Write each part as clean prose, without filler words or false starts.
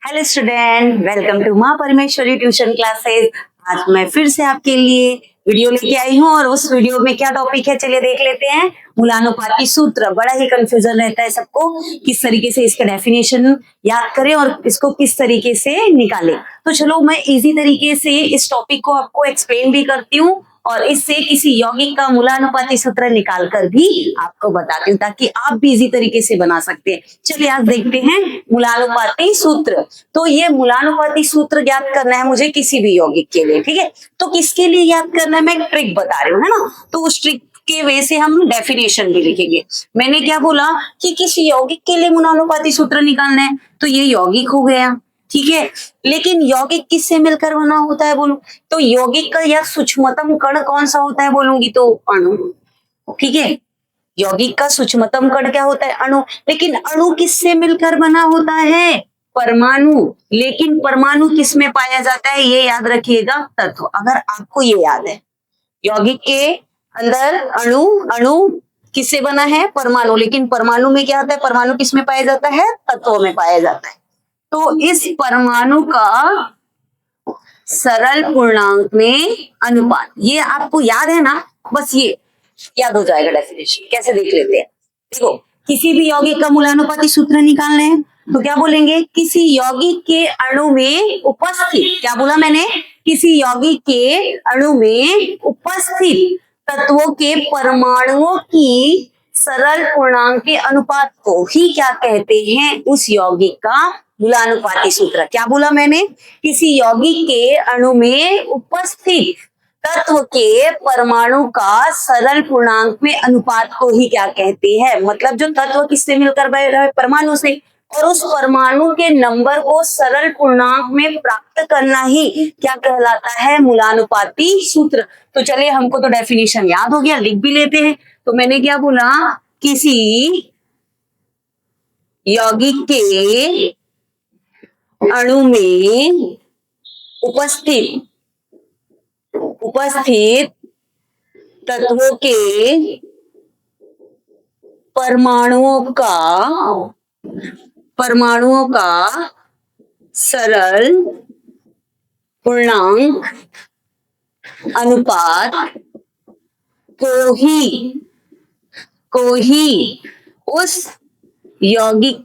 Hello student, welcome to माँ परमेश्वरी tuition classes. आज मैं फिर से आपके लिए वीडियो लेके आई हूँ और उस वीडियो में क्या टॉपिक है चलिए देख लेते हैं। मूलानुपाती सूत्र। बड़ा ही कंफ्यूजन रहता है सबको किस तरीके से इसका डेफिनेशन याद करें और इसको किस तरीके से निकालें। तो चलो मैं इजी तरीके से इस टॉपिक को आपको एक्सप्लेन भी करती हूँ और इससे किसी यौगिक का मूलानुपाती सूत्र निकाल कर भी आपको बताती हूँ ताकि आप भी इजी तरीके से बना सकते हैं। चलिए आज देखते हैं मूलानुपाती सूत्र। तो ये मूलानुपाती सूत्र ज्ञात करना है मुझे किसी भी यौगिक के लिए, ठीक है। तो किसके लिए याद करना है मैं एक ट्रिक बता रही हूँ, है ना। तो उस ट्रिक के वे से हम डेफिनेशन भी लिखेंगे। मैंने क्या बोला कि किसी यौगिक के लिए मूलानुपाती सूत्र निकालना है, तो ये यौगिक हो गया, ठीक है। लेकिन यौगिक किससे मिलकर बना होता है बोलूं तो यौगिक का या सूक्ष्मतम कण कौन सा होता है बोलूंगी तो अणु, ठीक है। यौगिक का सूक्ष्मतम कण क्या होता है? अणु। लेकिन अणु किससे मिलकर बना होता है? परमाणु। लेकिन परमाणु किस में पाया जाता है ये याद रखिएगा तत्व। अगर आपको ये याद है यौगिक के अंदर अणु, अणु किससे बना है? परमाणु। लेकिन परमाणु में क्या होता है? परमाणु किस में पाया जाता है? तत्वों में पाया जाता है। तो इस परमाणु का सरल पूर्णांक में अनुपात, ये आपको याद है ना, बस ये याद हो जाएगा। डेफिनेशन कैसे देख लेते हैं। देखो, किसी भी यौगिक का मूलानुपाती सूत्र निकालना है तो क्या बोलेंगे? किसी यौगिक के अणु में उपस्थित, क्या बोला मैंने? किसी यौगिक के अणु में उपस्थित तत्वों के परमाणुओं की सरल पूर्णांक के अनुपात को ही क्या कहते हैं? उस यौगिक का मूलानुपाती सूत्र। क्या बोला मैंने? किसी यौगिक के अणु में उपस्थित तत्व के परमाणु का सरल पूर्णांक में अनुपात को ही क्या कहते हैं? मतलब जो तत्व किससे मिलकर बन रहा है? परमाणु से। और उस परमाणु के नंबर को सरल पूर्णांक में प्राप्त करना ही क्या कहलाता है? मूलानुपाती सूत्र। तो चलिए, हमको तो डेफिनेशन याद हो गया, लिख भी लेते हैं। तो मैंने क्या बोला? किसी यौगिक के अणु में उपस्थित तत्वों के परमाणुओं का सरल पूर्णांक अनुपात को ही उस यौगिक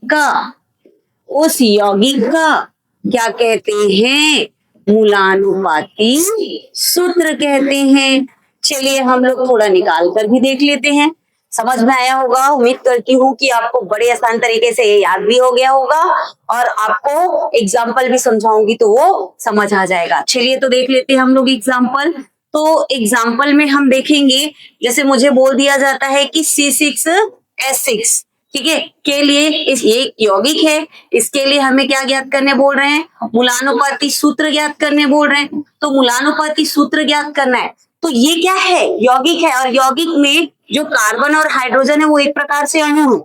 का क्या कहते हैं? मूलानुपाती सूत्र कहते हैं। चलिए हम लोग थोड़ा निकाल कर भी देख लेते हैं। समझ में आया होगा, उम्मीद करती हूँ कि आपको बड़े आसान तरीके से ये याद भी हो गया होगा और आपको एग्जाम्पल भी समझाऊंगी तो वो समझ आ जाएगा। चलिए तो देख लेते हैं हम लोग एग्जाम्पल। तो एग्जाम्पल में हम देखेंगे, जैसे मुझे बोल दिया जाता है कि C6H6, ठीक है, के लिए इस एक यौगिक है, इसके लिए हमें क्या ज्ञात करने बोल रहे हैं? मूलानुपाती सूत्र ज्ञात करने बोल रहे हैं। तो मूलानुपाती सूत्र ज्ञात करना है। तो ये क्या है? यौगिक है और यौगिक में जो कार्बन और हाइड्रोजन है वो एक प्रकार से अणु है।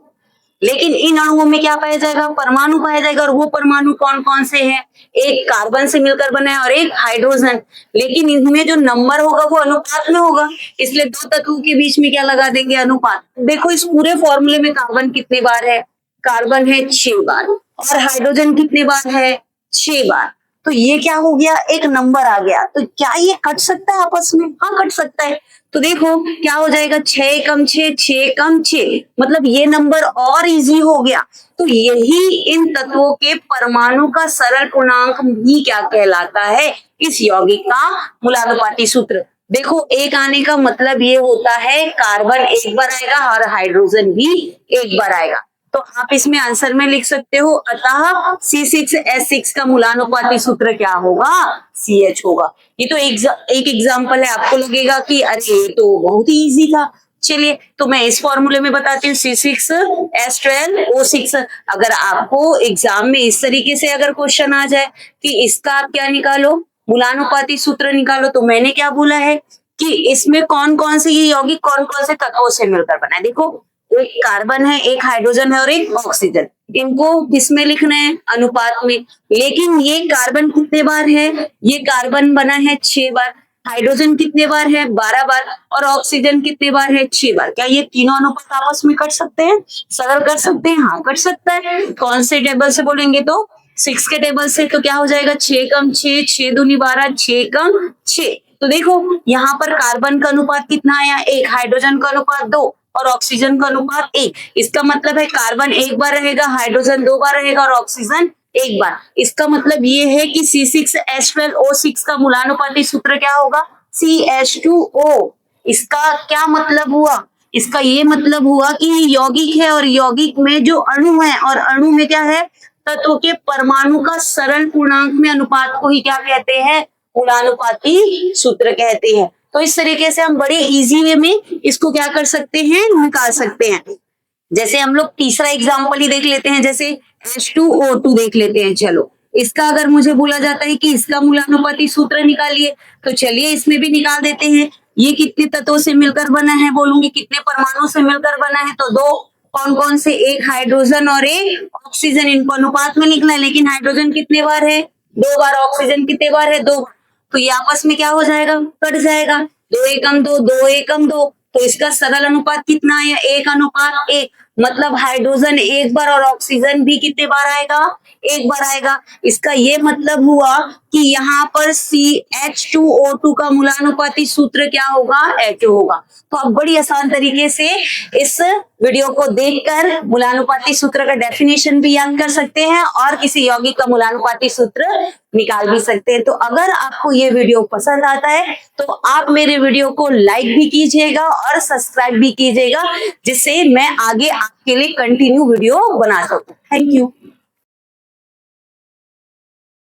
लेकिन इन अणुओं में क्या पाया जाएगा? परमाणु पाया जाएगा। और वो परमाणु कौन कौन से हैं? एक कार्बन से मिलकर बना है और एक हाइड्रोजन। लेकिन इनमें जो नंबर होगा वो अनुपात में होगा, इसलिए दो तत्वों के बीच में क्या लगा देंगे? अनुपात। देखो इस पूरे फॉर्मूले में कार्बन कितने बार है? कार्बन है 6 बार और हाइड्रोजन कितने बार है? 6 बार। तो ये क्या हो गया? एक नंबर आ गया। तो क्या ये कट सकता है आपस में? हाँ, कट सकता है। तो देखो क्या हो जाएगा? 6 कम 6, 6 कम 6, मतलब ये नंबर और इजी हो गया। तो यही इन तत्वों के परमाणु का सरल पूर्णांक भी क्या कहलाता है? इस यौगिक का मूलानुपाती सूत्र। देखो एक आने का मतलब ये होता है कार्बन एक बार आएगा और हाइड्रोजन भी एक बार आएगा। तो आप इसमें आंसर में लिख सकते हो, अतः C6H6 का मूलानुपाती सूत्र क्या होगा? CH होगा। ये तो एक एग्जाम्पल है। आपको लगेगा कि अरे ये तो बहुत ही इजी था। चलिए तो मैं इस फॉर्मूले में बताती हूँ, C6H12O6। अगर आपको एग्जाम में इस तरीके से अगर क्वेश्चन आ जाए कि इसका आप क्या निकालो? मूलानुपाती सूत्र निकालो। तो मैंने क्या बोला है कि इसमें कौन कौन से ये यौगिक कौन कौन से तत्वों से मिलकर बना है? देखो एक कार्बन है, एक हाइड्रोजन है और एक ऑक्सीजन। इनको किसमें लिखना है? अनुपात में। लेकिन ये कार्बन कितने बार है? ये कार्बन बना है 6 बार। हाइड्रोजन कितने बार है? 12 बार। और ऑक्सीजन कितने बार है? 6 बार। क्या ये तीनों अनुपात आपस में कट सकते हैं? सरल कर सकते हैं? हाँ, कट सकता है। कौन से टेबल से बोलेंगे तो 6 के टेबल से, तो क्या हो जाएगा 6 कम 6, 6 दूनी 12, 6 कम 6। तो देखो यहाँ पर कार्बन का अनुपात कितना आया 1, हाइड्रोजन का अनुपात 2 और ऑक्सीजन का अनुपात 1। इसका मतलब है कार्बन एक बार रहेगा, हाइड्रोजन 2 बार रहेगा और ऑक्सीजन एक बार। इसका मतलब ये है कि C6H12O6 का मूलानुपाती सूत्र क्या होगा CH2O। इसका क्या मतलब हुआ, इसका ये मतलब हुआ कि यौगिक है और यौगिक में जो अणु है और अणु में क्या है तत्व के परमाणु का सरल पूर्णांक में अनुपात को ही क्या कहते हैं मूलानुपाती सूत्र कहते हैं। तो इस तरीके से हम बड़े इजी वे में इसको क्या कर सकते हैं निकाल सकते हैं। जैसे हम लोग तीसरा एग्जांपल ही देख लेते हैं, जैसे H2O2 देख लेते हैं। चलो इसका अगर मुझे बोला जाता है कि इसका मूलानुपाती सूत्र निकालिए, तो चलिए इसमें भी निकाल देते हैं। ये कितने तत्वों से मिलकर बना है, बोलूंगी कितने परमाणु से मिलकर बना है, तो दो। कौन कौन से, एक हाइड्रोजन और एक ऑक्सीजन। इनको अनुपात में लिखना है, लेकिन हाइड्रोजन कितने बार है 2 बार, ऑक्सीजन कितने बार है 2 बार। तो ये आपस में क्या हो जाएगा कट जाएगा, 2 एकम 2, 2 एकम 2। तो इसका सरल अनुपात कितना है 1:1, मतलब हाइड्रोजन एक बार और ऑक्सीजन भी कितने बार आएगा 1 बार आएगा। इसका ये मतलब हुआ कि यहाँ पर CH2O2 का मूलानुपाती सूत्र क्या होगा HO होगा। तो आप बड़ी आसान तरीके से इस वीडियो को देखकर मूलानुपाती सूत्र का डेफिनेशन भी याद कर सकते हैं और किसी यौगिक का मूलानुपाती सूत्र निकाल भी सकते हैं। तो अगर आपको ये वीडियो पसंद आता है तो आप मेरे वीडियो को लाइक भी कीजिएगा और सब्सक्राइब भी कीजिएगा, जिससे मैं आगे आपके लिए कंटिन्यू वीडियो बना सकूं। Thank you.